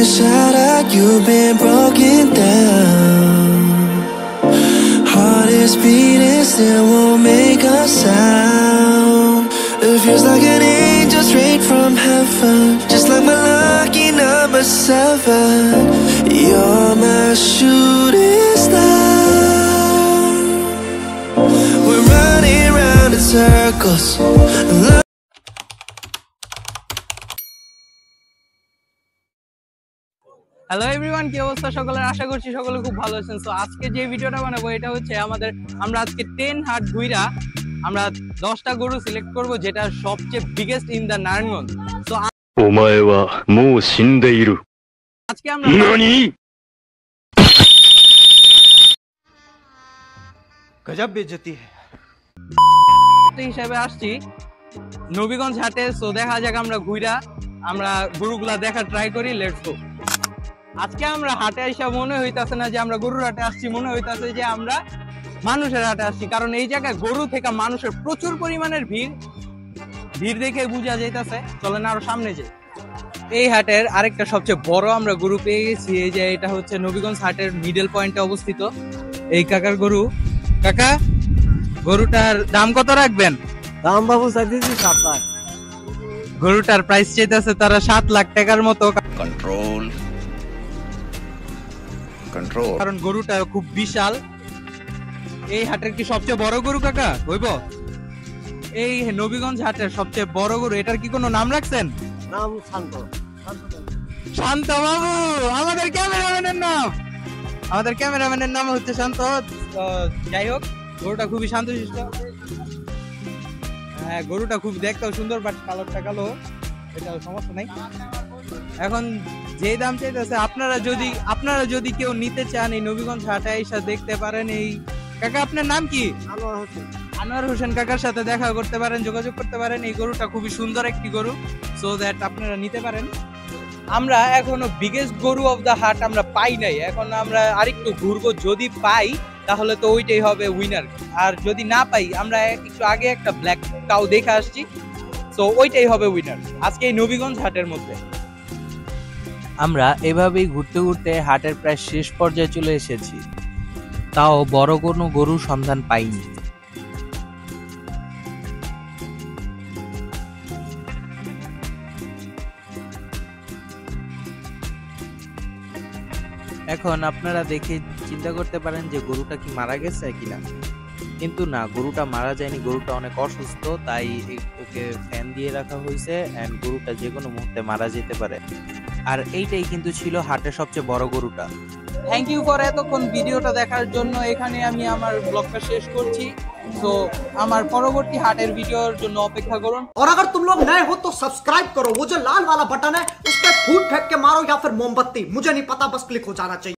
shattered, you've been broken down. Heart is beating, still won't make a sound. It feels like an angel straight from heaven, just like my lucky number 7. You're my shooting star. We're running round in circles. Hello everyone, কি অবস্থা সকলের? আশা করছি সকলে খুব ভালো আছেন। So আজকে যে ভিডিওটা বানাবো এটা হচ্ছে আমরা আজকে 10 হাট ঘুইরা আমরা 10টা গরু সিলেক্ট করব যেটা সবচেয়ে biggest in the Narayanganj. So お前はもう死んでいる。 আজকে আমরা何? गजब बेइज्जती है। হিসাবে আসছি নবীগঞ্জ হাটে। সো দেখা যাক আমরা ঘুইরা আমরা গরুগুলা দেখা ট্রাই করি। Let's go. আজকে আমরা হাটে আইসা মনে হইতাছে না যে আমরা গরুর হাটে আসছি, মনে হইতাছে যে আমরা মানুষের হাটে আসছি, কারণ এই জায়গায় গরু থেকে মানুষের প্রচুর পরিমাণের ভিড় দেখে বোঝা যাইতাছে। চলেন আরো সামনে যাই। এই হাটের আরেকটা সবচেয়ে বড় আমরা গরু পেয়ে গেছি। এই যে এটা হচ্ছে নবীগঞ্জ হাটের মিডল পয়েন্টে অবস্থিত এই কাকার গরু। কাকা, গরুটার দাম কত রাখবেন? दाम बाबू साथी 7 लाख। গরুটার প্রাইস চাইতেছে তারা 7 লাখ টাকার মতো। कंट्रोल कंट्रोल কারণ গরুটা খুব বিশাল। এই হাটের কি সবচেয়ে বড় গরু কাকা হইব? এই নবীগঞ্জ হাটের সবচেয়ে বড় গরু, এটার কি কোনো নাম রাখছেন? नाम शांत শান্ত বাবু, আমাদের ক্যামেরাম্যানের নাম হচ্ছে শান্ত। যাই হোক, গরুটা খুবই শান্তশিষ্ট। হ্যাঁ, গরুটা খুব দেখতেও সুন্দর, বাট কালোরটা কালো, এটাও সমস্যা নাই। এখন যে দাম চাইতেছে, আপনারা যদি কেউ নিতে চান এই নবীগঞ্জ হাটে এসে দেখতে পারেন। এই কাকা, আপনার নাম কি? আনোয়ার হোসেন কাকার সাথে দেখা করতে পারেন, যোগাযোগ করতে পারেন। এই গরুটা খুবই সুন্দর একটি গরু, সো দ্যাট আপনারা নিতে পারেন। আমরা এখনো বিগেস্ট গরু অফ দা হাট আমরা পাই নাই। এখন আমরা আরেকটু ঘুরবো, যদি পাই তাহলে তো ওইটাই হবে উইনার, আর যদি না পাই আমরা একটু আগে একটা ব্ল্যাক কাউ দেখে আসছি, সো ওইটাই হবে উইনার আজকে এই নবীগঞ্জ হাটের মধ্যে। আমরা এভাবেই ঘুরতে ঘুরতে হাটের প্রায় শেষ পর্যায়ে চলে এসেছি, তাও বড় কোনো গরু সন্ধান পাইনি। এখন আপনারা দেখে চিন্তা করতে পারেন যে গরুটা কি মারা গেছে কিনা, কিন্তু না, গরুটা মারা যায়নি। গরুটা অনেক অসুস্থ, তাই ওকে ফ্যান দিয়ে রাখা হয়েছে, এন্ড গরুটা যে কোনো মুহূর্তে মারা যেতে পারে। আর এইটাই কিন্তু ছিল হাটের সবচেয়ে বড় গরুটা। থ্যাংক ইউ ফর এতক্ষণ ভিডিওটা দেখার জন্য। এখানে আমি আমার ব্লগটা শেষ করছি। তো আমার পরবর্তী হাটের ভিডিওর জন্য অপেক্ষা করুন। और अगर तुम लोग नए हो तो सब्सक्राइब करो, वो जो लाल वाला बटन है उस पर फूट फेंक के मारो या फिर मोमबत्ती, मुझे नहीं पता, बस क्लिक हो जाना चाहिए।